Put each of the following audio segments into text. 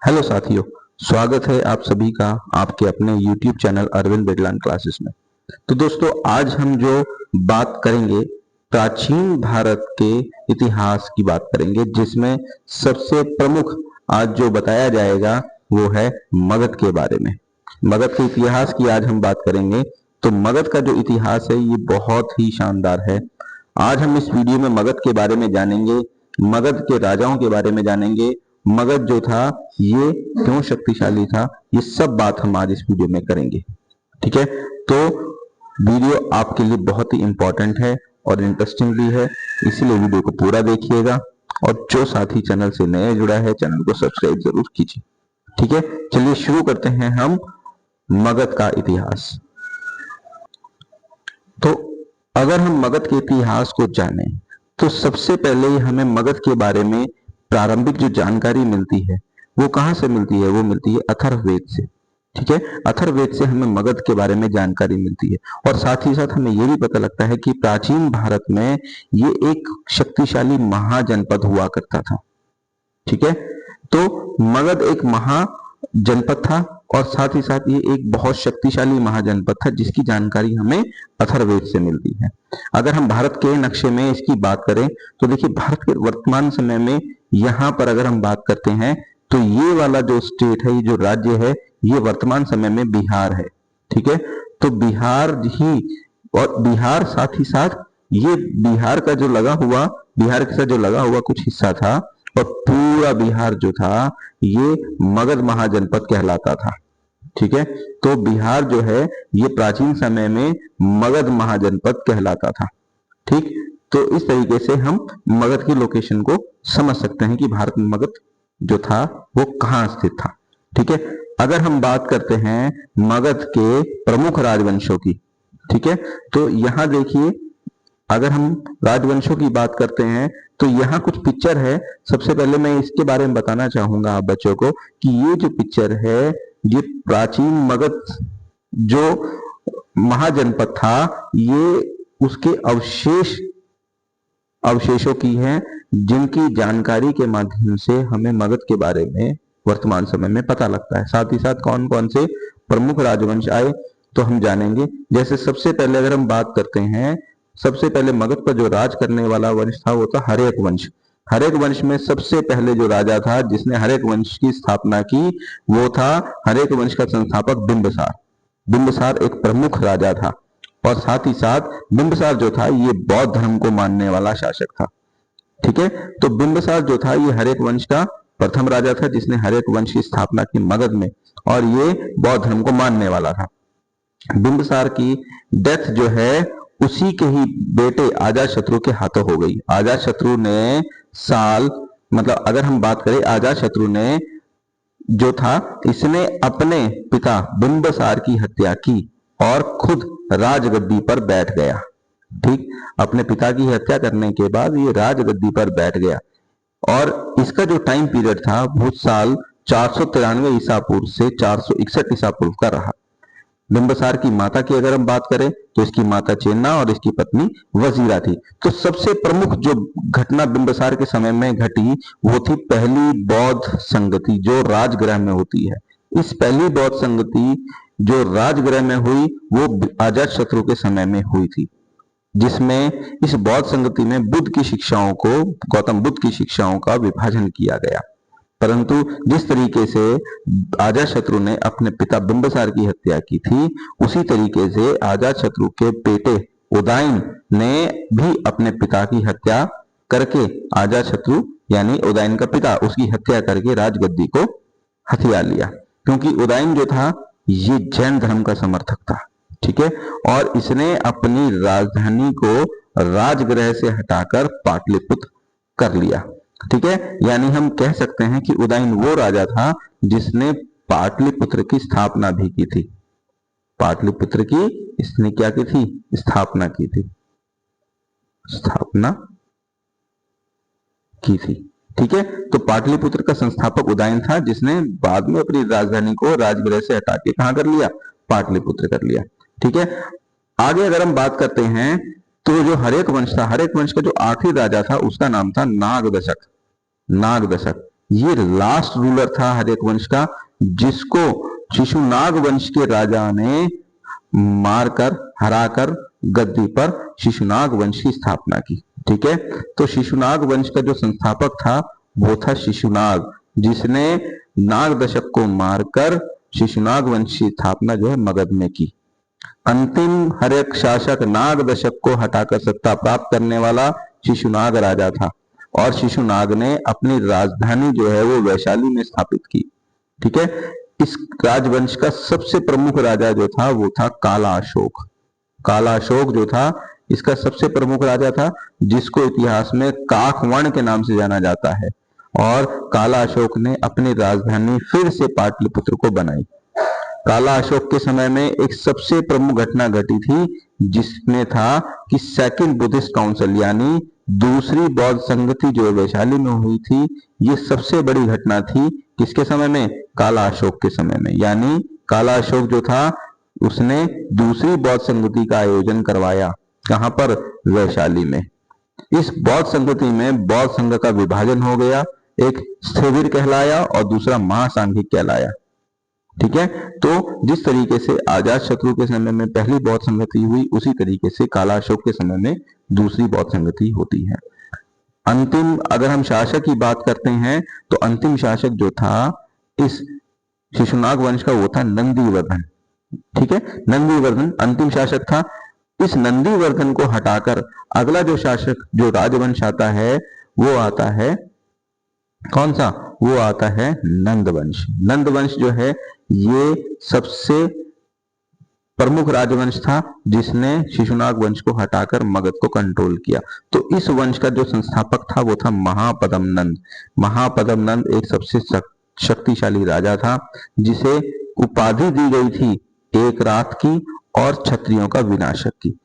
Hello साथियों, स्वागत है आप सभी का आपके अपने YouTube चैनल अरविंद वेदलान क्लासेस में। तो दोस्तों, आज हम जो बात करेंगे प्राचीन भारत के इतिहास की बात करेंगे, जिसमें सबसे प्रमुख आज जो बताया जाएगा वो है मगध के बारे में। मगध के इतिहास की आज हम बात करेंगे। तो मगध का जो इतिहास है ये बहुत ही शानदार है। आज हम इस वीडियो में मगध के बारे में जानेंगे, मगध के राजाओं के बारे में जानेंगे, मगध जो था ये क्यों शक्तिशाली था, ये सब बात हम आज इस वीडियो में करेंगे। ठीक है, तो वीडियो आपके लिए बहुत ही इंपॉर्टेंट है और इंटरेस्टिंग भी है, इसीलिए वीडियो को पूरा देखिएगा। और जो साथी चैनल से नया जुड़ा है, चैनल को सब्सक्राइब जरूर कीजिए। ठीक है, चलिए शुरू करते हैं हम मगध का इतिहास। तो अगर हम मगध के इतिहास को जानें तो सबसे पहले हमें मगध के बारे में प्रारंभिक जो जानकारी मिलती है वो कहां से मिलती है? वो मिलती है अथर्ववेद से। ठीक है, अथर्ववेद से हमें मगध के बारे में जानकारी मिलती है और साथ ही साथ हमें यह भी पता लगता है कि प्राचीन भारत में ये एक शक्तिशाली महाजनपद हुआ करता था। ठीक है, तो मगध एक महाजनपद था और साथ ही साथ ये एक बहुत शक्तिशाली महाजनपद था, जिसकी जानकारी हमें अथर्ववेद से मिलती है। अगर हम भारत के नक्शे में इसकी बात करें तो देखिए, भारत के वर्तमान समय में यहाँ पर अगर हम बात करते हैं तो ये वाला जो स्टेट है, ये जो राज्य है, ये वर्तमान समय में बिहार है। ठीक है, तो बिहार ही, और बिहार साथ ही साथ ये बिहार का जो लगा हुआ, बिहार के साथ जो लगा हुआ कुछ हिस्सा था, और पूरा बिहार जो था ये मगध महाजनपद कहलाता था। ठीक है, तो बिहार जो है ये प्राचीन समय में मगध महाजनपद कहलाता था। ठीक, तो इस तरीके से हम मगध की लोकेशन को समझ सकते हैं कि भारत में मगध जो था वो कहां स्थित था। ठीक है, अगर हम बात करते हैं मगध के प्रमुख राजवंशों की, ठीक है, तो यहां देखिए, अगर हम राजवंशों की बात करते हैं तो यहाँ कुछ पिक्चर है। सबसे पहले मैं इसके बारे में बताना चाहूंगा आप बच्चों को कि ये जो पिक्चर है ये प्राचीन मगध जो महाजनपद था, ये उसके अवशेषों की है, जिनकी जानकारी के माध्यम से हमें मगध के बारे में वर्तमान समय में पता लगता है। साथ ही साथ कौन कौन से प्रमुख राजवंश आए तो हम जानेंगे। जैसे सबसे पहले अगर हम बात करते हैं, सबसे पहले मगध पर जो राज करने वाला वंश था वो था हर्यक वंश। हर्यक वंश में सबसे पहले जो राजा था जिसने हर्यक वंश की स्थापना की वो था हर्यक वंश का संस्थापक बिंबिसार। बिंबिसार एक प्रमुख राजा था और साथ ही साथ बिंबिसार जो था ये बौद्ध धर्म को मानने वाला शासक था। ठीक है, तो बिंबिसार जो था ये हर्यक वंश का प्रथम राजा था जिसने हर्यक वंश की स्थापना की मगध में, और ये बौद्ध धर्म को मानने वाला था। बिंबिसार की डेथ जो है उसी के ही बेटे अजातशत्रु के हाथों हो गई। अजातशत्रु ने मतलब अगर हम बात करें, अजातशत्रु ने जो था इसने अपने पिता बिंबिसार की हत्या की और खुद राजगद्दी पर बैठ गया। ठीक, अपने पिता की हत्या करने के बाद ये राजगद्दी पर बैठ गया और इसका जो टाइम पीरियड था वो साल 493 ईसा पूर्व से 461 ईसा पूर्व का रहा। बिंबिसार की माता की अगर हम बात करें तो इसकी माता चेन्ना और इसकी पत्नी वजीरा थी। तो सबसे प्रमुख जो घटना बिंबिसार के समय में घटी वो थी पहली बौद्ध संगति जो राजगृह में होती है। इस पहली बौद्ध संगति जो राजगृह में हुई वो अजातशत्रु के समय में हुई थी, जिसमें इस बौद्ध संगति में बुद्ध की शिक्षाओं को, गौतम बुद्ध की शिक्षाओं का विभाजन किया गया। परंतु जिस तरीके से अजातशत्रु ने अपने पिता बिंबिसार की हत्या की थी, उसी तरीके से अजातशत्रु के बेटे उदयन ने भी अपने पिता की हत्या करके, अजातशत्रु यानी उदयन का पिता, उसकी हत्या करके राजगद्दी को हथिया लिया। क्योंकि उदयन जो था ये जैन धर्म का समर्थक था। ठीक है, और इसने अपनी राजधानी को राजगृह से हटाकर पाटलिपुत्र कर लिया। ठीक है, यानी हम कह सकते हैं कि उदयन वो राजा था जिसने पाटलिपुत्र की स्थापना भी की थी। पाटलिपुत्र की इसने क्या की थी? स्थापना की थी, स्थापना की थी। ठीक है, तो पाटलिपुत्र का संस्थापक उदयन था जिसने बाद में अपनी राजधानी को राजगृह से हटा के कहां कर लिया? पाटलिपुत्र कर लिया। ठीक है, आगे अगर हम बात करते हैं तो जो हर्यक वंश था, हर्यक वंश का जो आखिरी राजा था उसका नाम था नागदशक। नागदशक ये लास्ट रूलर था हर्यक वंश का, जिसको शिशुनाग वंश के राजा ने मारकर हराकर गद्दी पर शिशुनाग वंश की स्थापना की। ठीक है, तो शिशुनाग वंश का जो संस्थापक था वो था शिशुनाग, जिसने नाग दशक को मारकर शिशुनाग वंश की स्थापना जो है मगध में की। अंतिम हर्यक शासक नाग दशक को हटाकर सत्ता प्राप्त करने वाला शिशुनाग राजा था, और शिशुनाग ने अपनी राजधानी जो है वो वैशाली में स्थापित की। ठीक है, इस राजवंश का सबसे प्रमुख राजा जो था वो था काला अशोक। काला अशोक जो था इसका सबसे प्रमुख राजा था, जिसको इतिहास में काकवर्ण के नाम से जाना जाता है। और काला अशोक ने अपनी राजधानी फिर से पाटलिपुत्र को बनाई। काला अशोक के समय में एक सबसे प्रमुख घटना घटी थी, जिसमें था कि सेकंड बुद्धिस्ट काउंसिल यानी दूसरी बौद्ध संगति जो वैशाली में हुई थी, ये सबसे बड़ी घटना थी। किसके समय में? काला अशोक के समय में। यानी काला अशोक जो था उसने दूसरी बौद्ध संगति का आयोजन करवाया। कहां पर? वैशाली में। इस बौद्ध संगति में बौद्ध संघ का विभाजन हो गया, एक स्थविर कहलाया और दूसरा महासांघिक कहलाया। ठीक है, तो जिस तरीके से अजात शत्रु के समय में पहली बौद्ध संगति हुई, उसी तरीके से काला अशोक के समय में दूसरी बौद्ध संगति होती है। अंतिम अगर हम शासक की बात करते हैं तो अंतिम शासक जो था इस शिशुनाग वंश का वो था नंदीवर्धन। ठीक है, नंदीवर्धन अंतिम शासक था। इस नंदीवर्धन को हटाकर अगला जो शासक जो राजवंश आता है वो आता है कौन सा? वो आता है नंदवंश। नंदवंश जो है ये सबसे प्रमुख राजवंश था, जिसने शिशुनाग वंश को हटाकर मगध को कंट्रोल किया। तो इस वंश का जो संस्थापक था वो था महापद्म नंद। महापद्म नंद एक सबसे शक्तिशाली राजा था, जिसे उपाधि दी गई थी एक रात की और क्षत्रियों का विनाशक की।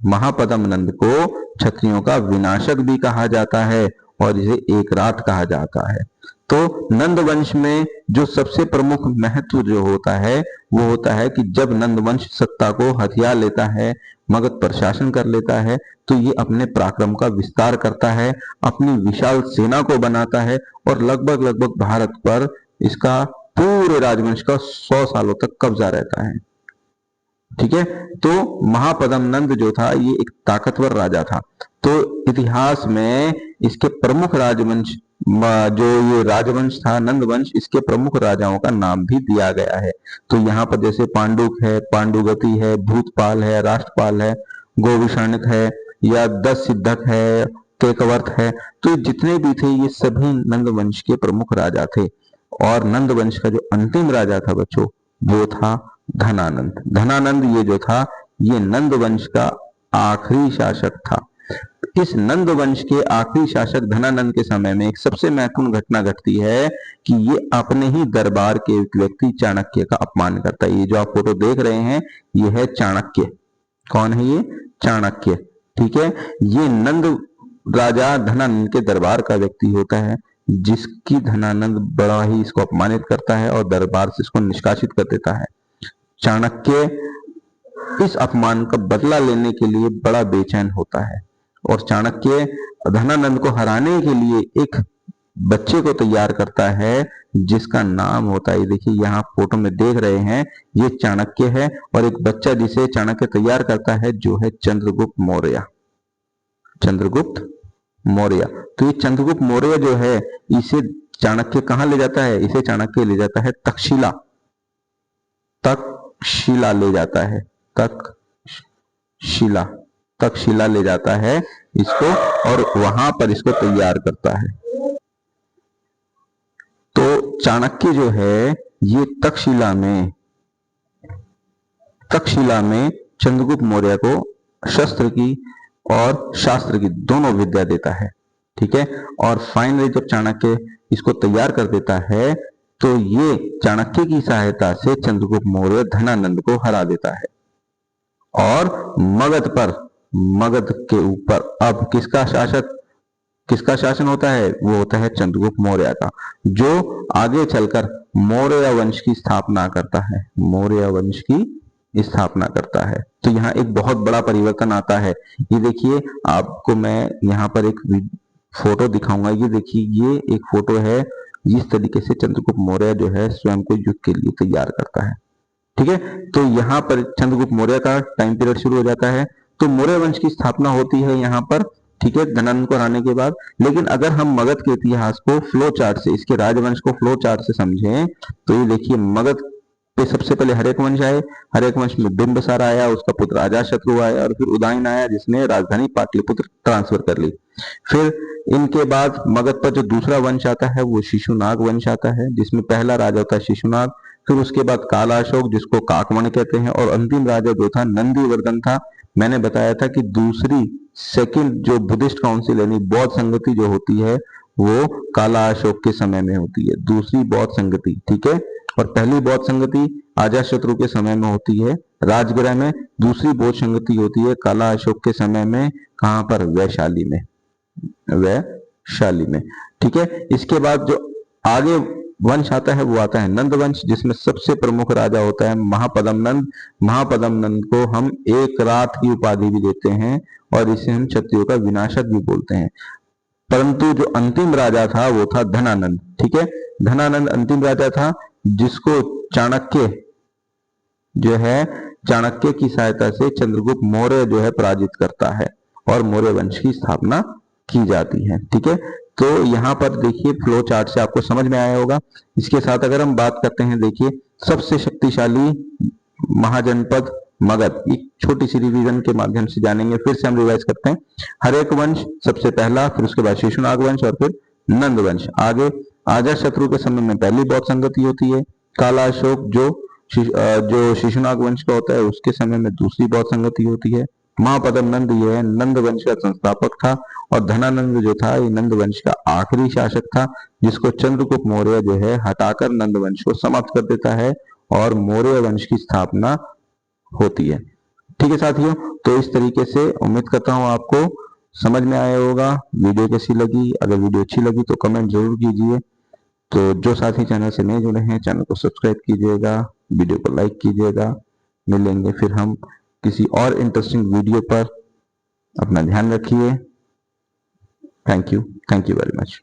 महापद्म नंद को क्षत्रियों का विनाशक भी कहा जाता है और इसे एक रात कहा जाता है। तो नंद वंश में जो सबसे प्रमुख महत्व जो होता है वो होता है कि जब नंद वंश सत्ता को हथिया लेता है, मगध पर शासन कर लेता है, तो ये अपने पराक्रम का विस्तार करता है, अपनी विशाल सेना को बनाता है और लगभग भारत पर इसका पूरे राजवंश का 100 सालों तक कब्जा रहता है। ठीक है, तो महापद्म नंद जो था ये एक ताकतवर राजा था। तो इतिहास में इसके प्रमुख राजवंश जो ये राजवंश था नंद वंश, इसके प्रमुख राजाओं का नाम भी दिया गया है। तो यहाँ पर जैसे पांडुक है, पांडुगति है, भूतपाल है, राष्ट्रपाल है, गोविषणक है या दस सिद्धक है, केकवर्त है, तो जितने भी थे ये सभी नंद वंश के प्रमुख राजा थे। और नंद वंश का जो अंतिम राजा था बच्चों वो था धनानंद। धनानंद ये जो था ये नंद वंश का आखिरी शासक था। इस नंद वंश के आखिरी शासक धनानंद के समय में एक सबसे महत्वपूर्ण घटना घटती है कि ये अपने ही दरबार के एक व्यक्ति चाणक्य का अपमान करता है। ये जो आप फोटो देख रहे हैं ये है चाणक्य। कौन है ये? चाणक्य। ठीक है, ये नंद राजा धनानंद के दरबार का व्यक्ति होता है, जिसकी धनानंद बड़ा ही इसको अपमानित करता है और दरबार से इसको निष्कासित कर देता है। चाणक्य इस अपमान का बदला लेने के लिए बड़ा बेचैन होता है और चाणक्य धनानंद को हराने के लिए एक बच्चे को तैयार करता है जिसका नाम होता है, देखिए यहाँ फोटो में देख रहे हैं ये चाणक्य है, और एक बच्चा जिसे चाणक्य तैयार करता है जो है चंद्रगुप्त मौर्य। चंद्रगुप्त मौर्य। तो ये चंद्रगुप्त मौर्य जो है इसे चाणक्य कहां ले जाता है? इसे चाणक्य ले जाता है तक्षशिला। तक्षशिला ले जाता है, तक्षशिला ले जाता है इसको और वहां पर इसको तैयार करता है। तो चाणक्य जो है ये तक्षशिला में चंद्रगुप्त मौर्य को शस्त्र की और शास्त्र की दोनों विद्या देता है। ठीक है, और फाइनली जब चाणक्य इसको तैयार कर देता है तो ये चाणक्य की सहायता से चंद्रगुप्त मौर्य धनानंद को हरा देता है और मगध के ऊपर अब किसका शासन होता है? वो होता है चंद्रगुप्त मौर्य का, जो आगे चलकर मौर्य वंश की स्थापना करता है। मौर्य वंश की स्थापना करता है। तो यहाँ एक बहुत बड़ा परिवर्तन आता है। ये देखिए, आपको मैं यहाँ पर एक फोटो दिखाऊंगा। ये देखिए, ये एक फोटो है इस तरीके से चंद्रगुप्त मौर्य जो है स्वयं को युद्ध के लिए तैयार करता है। ठीक है, तो यहाँ पर चंद्रगुप्त मौर्य का टाइम पीरियड शुरू हो जाता है। तो मौर्य वंश की स्थापना होती है यहाँ पर, ठीक है, धनानंद को हराने के बाद। लेकिन अगर हम मगध के इतिहास को फ्लो चार्ट से, इसके राजवंश को फ्लो चार्ट से समझें, तो ये देखिए मगध पे सबसे पहले हर्यक वंश आए। हर्यक वंश में बिंबिसार आया, उसका पुत्र अजातशत्रु आया, और फिर उदयन आया जिसने राजधानी पाटलिपुत्र ट्रांसफर कर ली। फिर इनके बाद मगध पर जो दूसरा वंश आता है वो शिशुनाग वंश आता है, जिसमें पहला राजा होता है शिशुनाग। फिर उसके बाद काला अशोक जिसको काकवण कहते हैं, और अंतिम राजा जो था नंदीवर्धन था। मैंने बताया था कि दूसरी सेकंड जो बुद्धिस्ट काउंसिल यानी बौद्ध संगति जो होती है वो काला अशोक के समय में होती है, दूसरी बौद्ध संगति, ठीक है। और पहली बौद्ध संगति अजातशत्रु के समय में होती है राजगृह में, दूसरी बौद्ध संगति होती है काला अशोक के समय में, कहां पर, वैशाली में, वैशाली में, ठीक है। इसके बाद जो आगे वंश आता है वो आता है नंद वंश, जिसमें सबसे प्रमुख राजा होता है महापद्म नंद। महापद्म नंद को हम एक रात की उपाधि भी देते हैं और इसे हम क्षत्रियों का विनाशक भी बोलते हैं। परंतु जो अंतिम राजा था वो था धनानंद, ठीक है। धनानंद अंतिम राजा था जिसको चाणक्य जो है, चाणक्य की सहायता से चंद्रगुप्त मौर्य जो है पराजित करता है और मौर्य वंश की स्थापना की जाती है, ठीक है। तो यहाँ पर देखिए फ्लो चार्ट से आपको समझ में आया होगा। इसके साथ अगर हम बात करते हैं, देखिए सबसे शक्तिशाली महाजनपद मगध, एक छोटी सी रिवीजन के माध्यम से जानेंगे, फिर से हम रिवाइज करते हैं। हर्यक वंश सबसे पहला, फिर उसके बाद शिशुनाग वंश और फिर नंद वंश। आगे अजातशत्रु के समय में पहली बौद्ध संगति होती है। काला अशोक जो शिशुनाग वंश का होता है उसके समय में दूसरी बौद्ध संगति होती है। महापद्म नंद ये है नंद वंश का संस्थापक था, और धनानंद जो था ये नंद वंश का आखिरी शासक था, जिसको चंद्रगुप्त मौर्य जो है हटाकर नंद वंश को समाप्त कर देता है और मौर्य वंश की स्थापना होती है। ठीक है साथियों, तो इस तरीके से उम्मीद करता हूँ आपको समझ में आया होगा। वीडियो कैसी लगी, अगर वीडियो अच्छी लगी तो कमेंट जरूर कीजिए। तो जो साथी चैनल से नए जुड़े हैं चैनल को सब्सक्राइब कीजिएगा, वीडियो को लाइक कीजिएगा। मिलेंगे फिर हम किसी और इंटरेस्टिंग वीडियो पर। अपना ध्यान रखिए। Thank you very much.